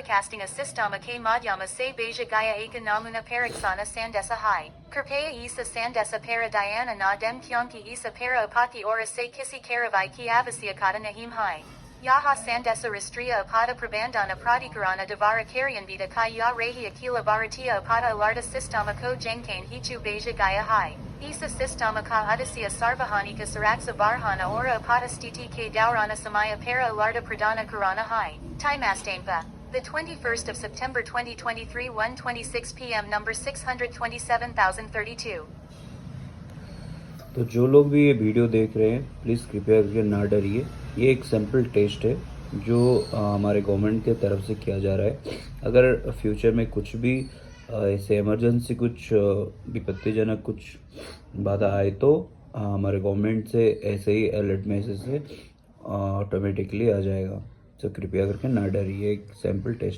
casting a systema que madhyama se beja gaya eka namuna paraksana sandesa hai. Kirpaya isa sandesa para diana na dem kyonki isa para apati ora se kisi karavai ki avasiakata nahim hai. Yaha sandesa rastria apada prabandana pradikarana devara karyanvita kaya rehi akila bharatiya apada alarda systema ko jengkane hichu beja gaya hai. Isa systema ka adasya sarvahanika saraksa varhana ora apada stiti ke daurana samaya para alarda pradana karana hai. Timastanpa. The 21st of September 2023 1:26 p.m. number 627,032. तो जो लोग भी ये video देख रहे हैं please कृपया करके ना डरिए। ये एक सैम्पल टेस्ट है जो हमारे गवर्नमेंट के तरफ से किया जा रहा है। अगर फ्यूचर में कुछ भी ऐसे इमरजेंसी कुछ विपत्तिजनक कुछ बाधा आए तो हमारे गवर्नमेंट से ऐसे ही अलर्ट मैसेज से ऑटोमेटिकली आ जाएगा। तो कृपया करके ना डरिए, एक सैम्पल टेस्ट